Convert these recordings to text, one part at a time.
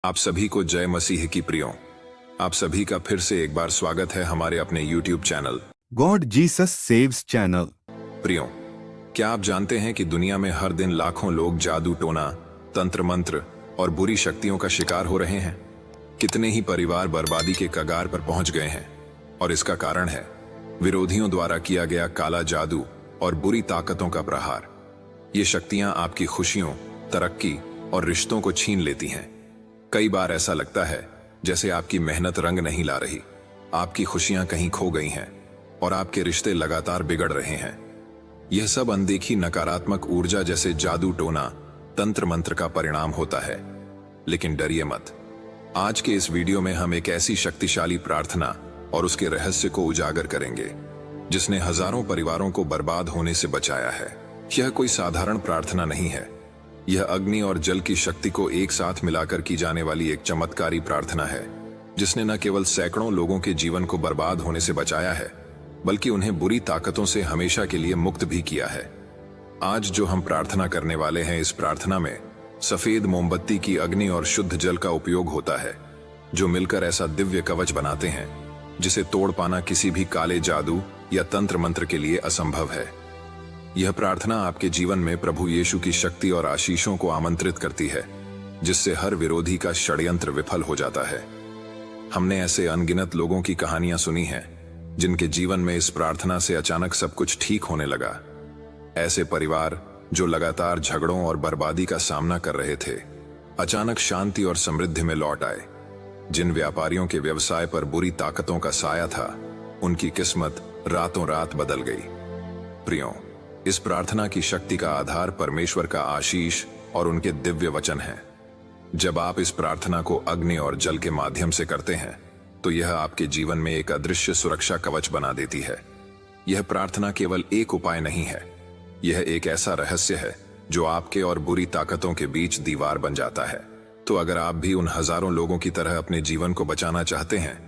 आप सभी को जय मसीह की प्रियों। आप सभी का फिर से एक बार स्वागत है हमारे अपने YouTube channel God Jesus saves channel. प्रियों, क्या आप जानते हैं कि दुनिया में हर दिन लाखों लोग जादू टोना, तंत्र मंत्र और बुरी शक्तियों का शिकार हो रहे हैं। कितने ही परिवार बर्बादी के कगार पर पहुंच गए हैं और इसका कारण है विरोधियों द्वारा किया गया काला जादू और बुरी ताकतों का प्रहार। ये शक्तियां आपकी खुशियों, तरक्की और रिश्तों को छीन लेती हैं। कई बार ऐसा लगता है जैसे आपकी मेहनत रंग नहीं ला रही, आपकी खुशियां कहीं खो गई हैं और आपके रिश्ते लगातार बिगड़ रहे हैं। यह सब अनदेखी नकारात्मक ऊर्जा जैसे जादू टोना, तंत्र मंत्र का परिणाम होता है। लेकिन डरिए मत। आज के इस वीडियो में हम एक ऐसी शक्तिशाली प्रार्थना और उसके रहस्य को उजागर करेंगे जिसने हजारों परिवारों को बर्बाद होने से बचाया है। यह कोई साधारण प्रार्थना नहीं है। यह अग्नि और जल की शक्ति को एक साथ मिलाकर की जाने वाली एक चमत्कारी प्रार्थना है जिसने न केवल सैकड़ों लोगों के जीवन को बर्बाद होने से बचाया है, बल्कि उन्हें बुरी ताकतों से हमेशा के लिए मुक्त भी किया है। आज जो हम प्रार्थना करने वाले हैं, इस प्रार्थना में सफेद मोमबत्ती की अग्नि और शुद्ध जल का उपयोग होता है, जो मिलकर ऐसा दिव्य कवच बनाते हैं जिसे तोड़ पाना किसी भी काले जादू या तंत्र मंत्र के लिए असंभव है। यह प्रार्थना आपके जीवन में प्रभु यीशु की शक्ति और आशीषों को आमंत्रित करती है, जिससे हर विरोधी का षड्यंत्र विफल हो जाता है। हमने ऐसे अनगिनत लोगों की कहानियां सुनी हैं जिनके जीवन में इस प्रार्थना से अचानक सब कुछ ठीक होने लगा। ऐसे परिवार जो लगातार झगड़ों और बर्बादी का सामना कर रहे थे, अचानक शांति और समृद्धि में लौट आए। जिन व्यापारियों के व्यवसाय पर बुरी ताकतों का साया था, उनकी किस्मत रातों रात बदल गई। प्रियों, इस प्रार्थना की शक्ति का आधार परमेश्वर का आशीष और उनके दिव्य वचन है। जब आप इस प्रार्थना को अग्नि और जल के माध्यम से करते हैं, तो यह आपके जीवन में एक अदृश्य सुरक्षा कवच बना देती है। यह प्रार्थना केवल एक उपाय नहीं है, यह एक ऐसा रहस्य है जो आपके और बुरी ताकतों के बीच दीवार बन जाता है। तो अगर आप भी उन हजारों लोगों की तरह अपने जीवन को बचाना चाहते हैं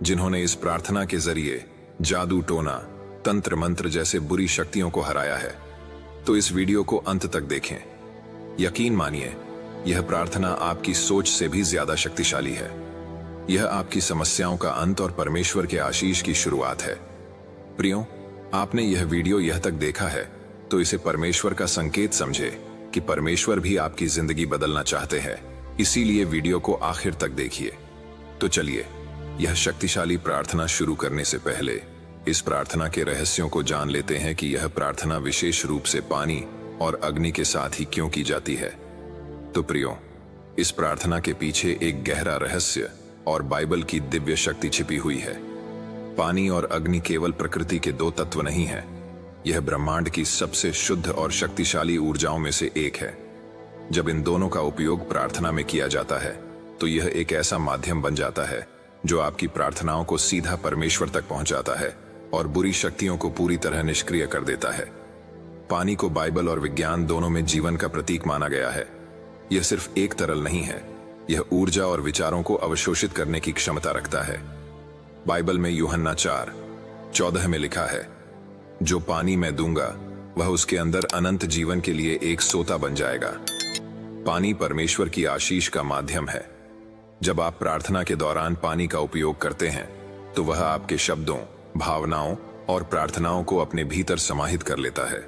जिन्होंने इस प्रार्थना के जरिए जादू टोना, तंत्र मंत्र जैसे बुरी शक्तियों को हराया है, तो इस वीडियो को अंत तक देखें। यकीन मानिए, यह प्रार्थना आपकी सोच से भी ज्यादा शक्तिशाली है। यह आपकी समस्याओं का अंत और परमेश्वर के आशीष की शुरुआत है। प्रियों, आपने यह वीडियो यह तक देखा है तो इसे परमेश्वर का संकेत समझे कि परमेश्वर भी आपकी जिंदगी बदलना चाहते हैं। इसीलिए वीडियो को आखिर तक देखिए। तो चलिए, यह शक्तिशाली प्रार्थना शुरू करने से पहले इस प्रार्थना के रहस्यों को जान लेते हैं कि यह प्रार्थना विशेष रूप से पानी और अग्नि के साथ ही क्यों की जाती है। तो प्रियों, इस प्रार्थना के पीछे एक गहरा रहस्य और बाइबल की दिव्य शक्ति छिपी हुई है। पानी और अग्नि केवल प्रकृति के दो तत्व नहीं है, यह ब्रह्मांड की सबसे शुद्ध और शक्तिशाली ऊर्जाओं में से एक है। जब इन दोनों का उपयोग प्रार्थना में किया जाता है, तो यह एक ऐसा माध्यम बन जाता है जो आपकी प्रार्थनाओं को सीधा परमेश्वर तक पहुंचाता है और बुरी शक्तियों को पूरी तरह निष्क्रिय कर देता है। पानी को बाइबल और विज्ञान दोनों में जीवन का प्रतीक माना गया है। यह सिर्फ एक तरल नहीं है, यह ऊर्जा और विचारों को अवशोषित करने की क्षमता रखता है। बाइबल में यूहन्ना 4:14 में लिखा है, जो पानी मैं दूंगा वह उसके अंदर अनंत जीवन के लिए एक सोता बन जाएगा। पानी परमेश्वर की आशीष का माध्यम है। जब आप प्रार्थना के दौरान पानी का उपयोग करते हैं, तो वह आपके शब्दों, भावनाओं और प्रार्थनाओं को अपने भीतर समाहित कर लेता है।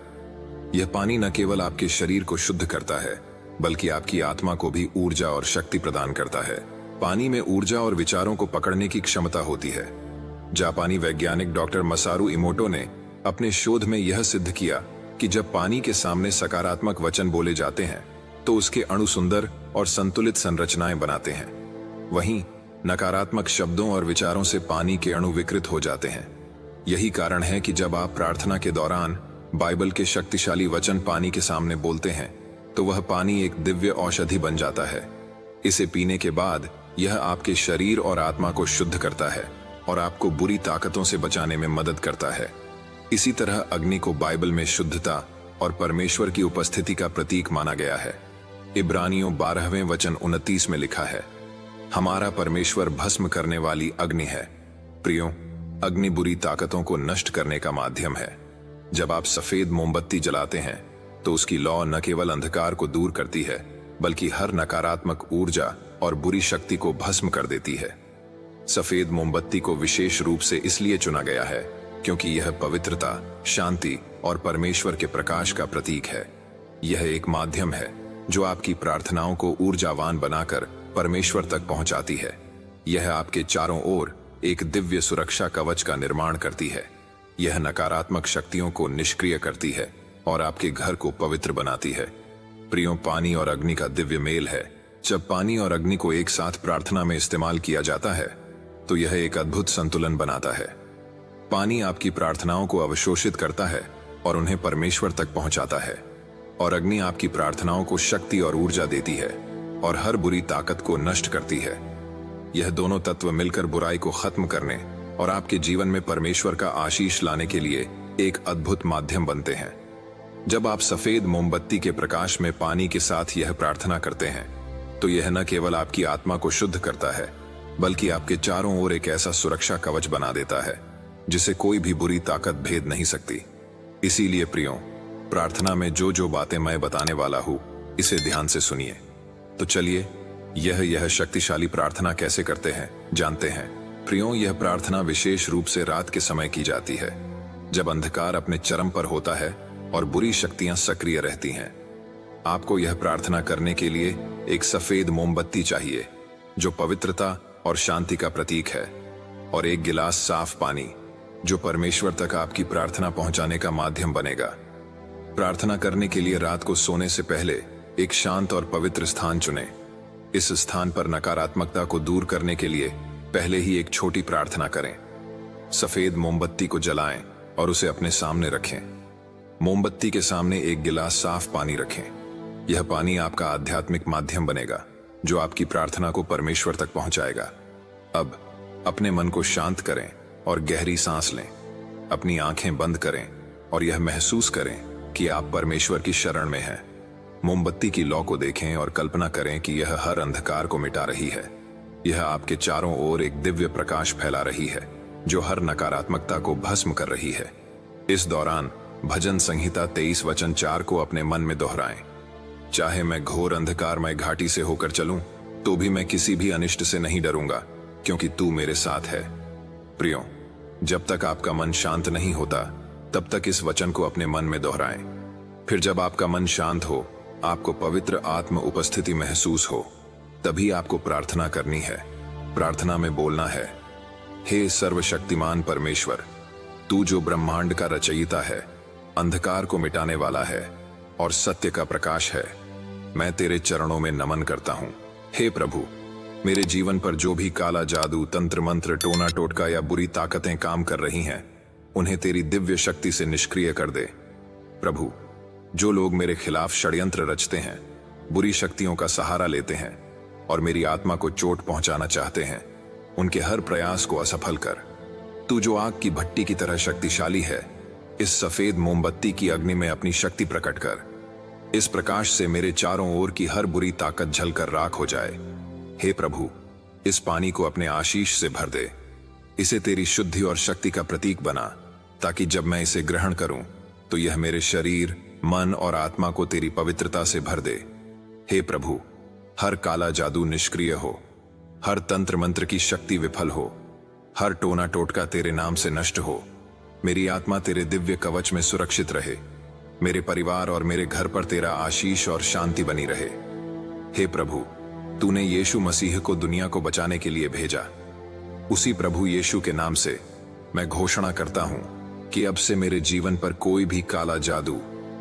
यह पानी न केवल आपके शरीर को शुद्ध करता है, बल्कि आपकी आत्मा को भी ऊर्जा और शक्ति प्रदान करता है। पानी में ऊर्जा और विचारों को पकड़ने की क्षमता होती है। जापानी वैज्ञानिक डॉक्टर मसारू इमोटो ने अपने शोध में यह सिद्ध किया कि जब पानी के सामने सकारात्मक वचन बोले जाते हैं, तो उसके अणु सुंदर और संतुलित संरचनाएं बनाते हैं। वहीं नकारात्मक शब्दों और विचारों से पानी के अणु विकृत हो जाते हैं। यही कारण है कि जब आप प्रार्थना के दौरान बाइबल के शक्तिशाली वचन पानी के सामने बोलते हैं, तो वह पानी एक दिव्य औषधि बन जाता है। इसे पीने के बाद यह आपके शरीर और आत्मा को शुद्ध करता है और आपको बुरी ताकतों से बचाने में मदद करता है। इसी तरह अग्नि को बाइबल में शुद्धता और परमेश्वर की उपस्थिति का प्रतीक माना गया है। इब्रानियों 12:29 में लिखा है, हमारा परमेश्वर भस्म करने वाली अग्नि है। प्रियों, अग्नि बुरी ताकतों को नष्ट करने का माध्यम है। जब आप सफेद मोमबत्ती जलाते हैं, तो उसकी लौ न केवल अंधकार को दूर करती है, बल्कि हर नकारात्मक ऊर्जा और बुरी शक्ति को भस्म कर देती है। सफेद मोमबत्ती को विशेष रूप से इसलिए चुना गया है क्योंकि यह पवित्रता, शांति और परमेश्वर के प्रकाश का प्रतीक है। यह एक माध्यम है जो आपकी प्रार्थनाओं को ऊर्जावान बनाकर परमेश्वर तक पहुंचाती है। यह आपके चारों ओर एक दिव्य सुरक्षा कवच का निर्माण करती है। यह नकारात्मक शक्तियों को निष्क्रिय करती है और आपके घर को पवित्र बनाती है। प्रियों, पानी और अग्नि का दिव्य मेल है। जब पानी और अग्नि को एक साथ प्रार्थना में इस्तेमाल किया जाता है तो यह एक अद्भुत संतुलन बनाता है। पानी आपकी प्रार्थनाओं को अवशोषित करता है और उन्हें परमेश्वर तक पहुंचाता है, और अग्नि आपकी प्रार्थनाओं को शक्ति और ऊर्जा देती है और हर बुरी ताकत को नष्ट करती है। यह दोनों तत्व मिलकर बुराई को खत्म करने और आपके जीवन में परमेश्वर का आशीष लाने के लिए एक अद्भुत माध्यम बनते हैं। जब आप सफेद मोमबत्ती के प्रकाश में पानी के साथ यह प्रार्थना करते हैं तो यह न केवल आपकी आत्मा को शुद्ध करता है बल्कि आपके चारों ओर एक ऐसा सुरक्षा कवच बना देता है जिसे कोई भी बुरी ताकत भेद नहीं सकती। इसीलिए प्रियों, प्रार्थना में जो जो बातें मैं बताने वाला हूं, इसे ध्यान से सुनिए। तो चलिए यह शक्तिशाली प्रार्थना कैसे करते हैं जानते हैं। प्रियों, यह प्रार्थना विशेष रूप से रात के समय की जाती है, जब अंधकार अपने चरम पर होता है और बुरी शक्तियां सक्रिय रहती हैं। आपको यह प्रार्थना करने के लिए एक सफेद मोमबत्ती चाहिए जो पवित्रता और शांति का प्रतीक है, और एक गिलास साफ पानी जो परमेश्वर तक आपकी प्रार्थना पहुंचाने का माध्यम बनेगा। प्रार्थना करने के लिए रात को सोने से पहले एक शांत और पवित्र स्थान चुनें। इस स्थान पर नकारात्मकता को दूर करने के लिए पहले ही एक छोटी प्रार्थना करें। सफेद मोमबत्ती को जलाएं और उसे अपने सामने रखें। मोमबत्ती के सामने एक गिलास साफ पानी रखें। यह पानी आपका आध्यात्मिक माध्यम बनेगा जो आपकी प्रार्थना को परमेश्वर तक पहुंचाएगा। अब अपने मन को शांत करें और गहरी सांस लें। अपनी आंखें बंद करें और यह महसूस करें कि आप परमेश्वर की शरण में हैं। मोमबत्ती की लौ को देखें और कल्पना करें कि यह हर अंधकार को मिटा रही है। यह आपके चारों ओर एक दिव्य प्रकाश फैला रही है जो हर नकारात्मकता को भस्म कर रही है। इस दौरान भजन संहिता 23 वचन 4 को अपने मन में दोहराएं। चाहे मैं घोर अंधकारमय घाटी से होकर चलूं, तो भी मैं किसी भी अनिष्ट से नहीं डरूंगा, क्योंकि तू मेरे साथ है। प्रियों, जब तक आपका मन शांत नहीं होता, तब तक इस वचन को अपने मन में दोहराएं। फिर जब आपका मन शांत हो, आपको पवित्र आत्म उपस्थिति महसूस हो, तभी आपको प्रार्थना करनी है। प्रार्थना में बोलना है, हे सर्वशक्तिमान परमेश्वर, तू जो ब्रह्मांड का रचयिता है, अंधकार को मिटाने वाला है और सत्य का प्रकाश है, मैं तेरे चरणों में नमन करता हूं। हे प्रभु, मेरे जीवन पर जो भी काला जादू, तंत्र मंत्र, टोना टोटका या बुरी ताकतें काम कर रही हैं, उन्हें तेरी दिव्य शक्ति से निष्क्रिय कर दे। प्रभु, जो लोग मेरे खिलाफ षड्यंत्र रचते हैं, बुरी शक्तियों का सहारा लेते हैं और मेरी आत्मा को चोट पहुंचाना चाहते हैं, उनके हर प्रयास को असफल कर। तू जो आग की भट्टी की तरह शक्तिशाली है, इस सफेद मोमबत्ती की अग्नि में अपनी शक्ति प्रकट कर। इस प्रकाश से मेरे चारों ओर की हर बुरी ताकत जलकर राख हो जाए। हे प्रभु, इस पानी को अपने आशीष से भर दे। इसे तेरी शुद्धि और शक्ति का प्रतीक बना, ताकि जब मैं इसे ग्रहण करूं तो यह मेरे शरीर, मन और आत्मा को तेरी पवित्रता से भर दे। हे प्रभु, हर काला जादू निष्क्रिय हो, हर तंत्र मंत्र की शक्ति विफल हो, हर टोना टोटका तेरे नाम से नष्ट हो। मेरी आत्मा तेरे दिव्य कवच में सुरक्षित रहे। मेरे परिवार और मेरे घर पर तेरा आशीष और शांति बनी रहे। हे प्रभु, तूने यीशु मसीह को दुनिया को बचाने के लिए भेजा। उसी प्रभु यीशु के नाम से मैं घोषणा करता हूं कि अब से मेरे जीवन पर कोई भी काला जादू,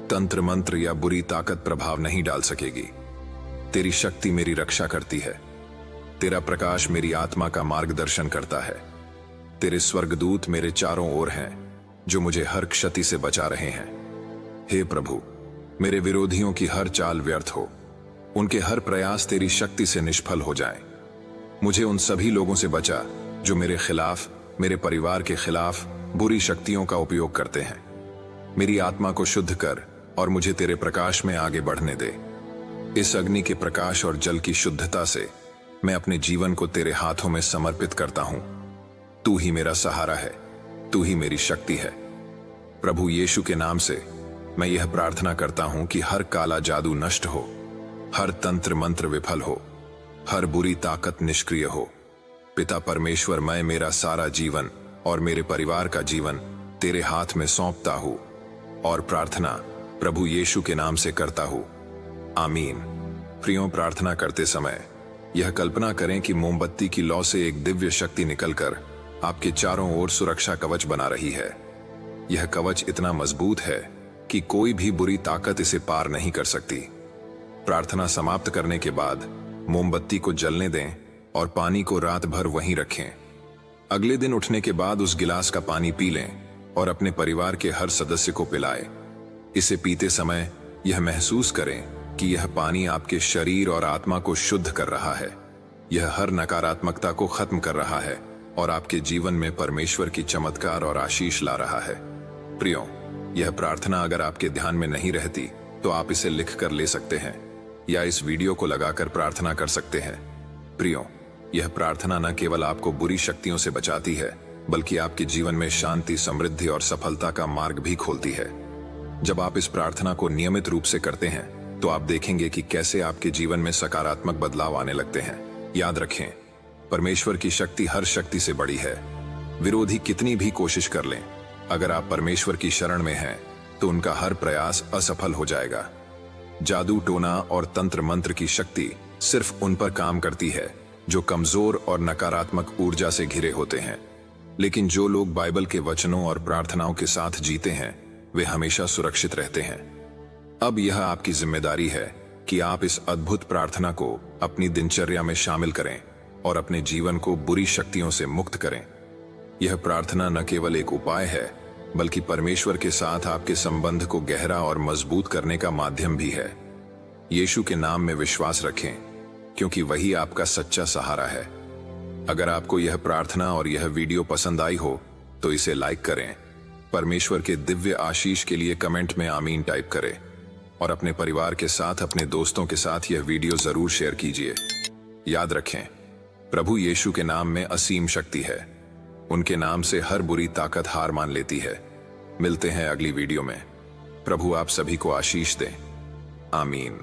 तंत्र मंत्र या बुरी ताकत प्रभाव नहीं डाल सकेगी। तेरी शक्ति मेरी रक्षा करती है। तेरा प्रकाश मेरी आत्मा का मार्गदर्शन करता है। तेरे स्वर्गदूत मेरे चारों ओर हैं, जो मुझे हर क्षति से बचा रहे हैं। हे प्रभु, मेरे विरोधियों की हर चाल व्यर्थ हो, उनके हर प्रयास तेरी शक्ति से निष्फल हो जाएं। मुझे उन सभी लोगों से बचा जो मेरे खिलाफ, मेरे परिवार के खिलाफ बुरी शक्तियों का उपयोग करते हैं। मेरी आत्मा को शुद्ध कर और मुझे तेरे प्रकाश में आगे बढ़ने दे। इस अग्नि के प्रकाश और जल की शुद्धता से मैं अपने जीवन को तेरे हाथों में समर्पित करता हूं। तू ही मेरा सहारा है, तू ही मेरी शक्ति है। प्रभु यीशु के नाम से मैं यह प्रार्थना करता हूं कि हर काला जादू नष्ट हो, हर तंत्र मंत्र विफल हो, हर बुरी ताकत निष्क्रिय हो। पिता परमेश्वर, मैं मेरा सारा जीवन और मेरे परिवार का जीवन तेरे हाथ में सौंपता हूं और प्रार्थना प्रभु यीशु के नाम से करता हूं, आमीन। प्रियों, प्रार्थना करते समय यह कल्पना करें कि मोमबत्ती की लौ से एक दिव्य शक्ति निकलकर आपके चारों ओर सुरक्षा कवच बना रही है। यह कवच इतना मजबूत है कि कोई भी बुरी ताकत इसे पार नहीं कर सकती। प्रार्थना समाप्त करने के बाद मोमबत्ती को जलने दें और पानी को रात भर वहीं रखें। अगले दिन उठने के बाद उस गिलास का पानी पी लें और अपने परिवार के हर सदस्य को पिलाएं। इसे पीते समय यह महसूस करें कि यह पानी आपके शरीर और आत्मा को शुद्ध कर रहा है। यह हर नकारात्मकता को खत्म कर रहा है और आपके जीवन में परमेश्वर की चमत्कार और आशीष ला रहा है। प्रियों, यह प्रार्थना अगर आपके ध्यान में नहीं रहती तो आप इसे लिख कर ले सकते हैं या इस वीडियो को लगाकर प्रार्थना कर सकते हैं। प्रियों, यह प्रार्थना न केवल आपको बुरी शक्तियों से बचाती है बल्कि आपके जीवन में शांति, समृद्धि और सफलता का मार्ग भी खोलती है। जब आप इस प्रार्थना को नियमित रूप से करते हैं तो आप देखेंगे कि कैसे आपके जीवन में सकारात्मक बदलाव आने लगते हैं। याद रखें, परमेश्वर की शक्ति हर शक्ति से बड़ी है। विरोधी कितनी भी कोशिश कर लें, अगर आप परमेश्वर की शरण में हैं तो उनका हर प्रयास असफल हो जाएगा। जादू, टोना और तंत्र मंत्र की शक्ति सिर्फ उन पर काम करती है जो कमजोर और नकारात्मक ऊर्जा से घिरे होते हैं, लेकिन जो लोग बाइबल के वचनों और प्रार्थनाओं के साथ जीते हैं वे हमेशा सुरक्षित रहते हैं। अब यह आपकी जिम्मेदारी है कि आप इस अद्भुत प्रार्थना को अपनी दिनचर्या में शामिल करें और अपने जीवन को बुरी शक्तियों से मुक्त करें। यह प्रार्थना न केवल एक उपाय है बल्कि परमेश्वर के साथ आपके संबंध को गहरा और मजबूत करने का माध्यम भी है। यीशु के नाम में विश्वास रखें क्योंकि वही आपका सच्चा सहारा है। अगर आपको यह प्रार्थना और यह वीडियो पसंद आई हो तो इसे लाइक करें। परमेश्वर के दिव्य आशीष के लिए कमेंट में आमीन टाइप करें और अपने परिवार के साथ, अपने दोस्तों के साथ यह वीडियो जरूर शेयर कीजिए। याद रखें, प्रभु यीशु के नाम में असीम शक्ति है। उनके नाम से हर बुरी ताकत हार मान लेती है। मिलते हैं अगली वीडियो में। प्रभु आप सभी को आशीष दें, आमीन।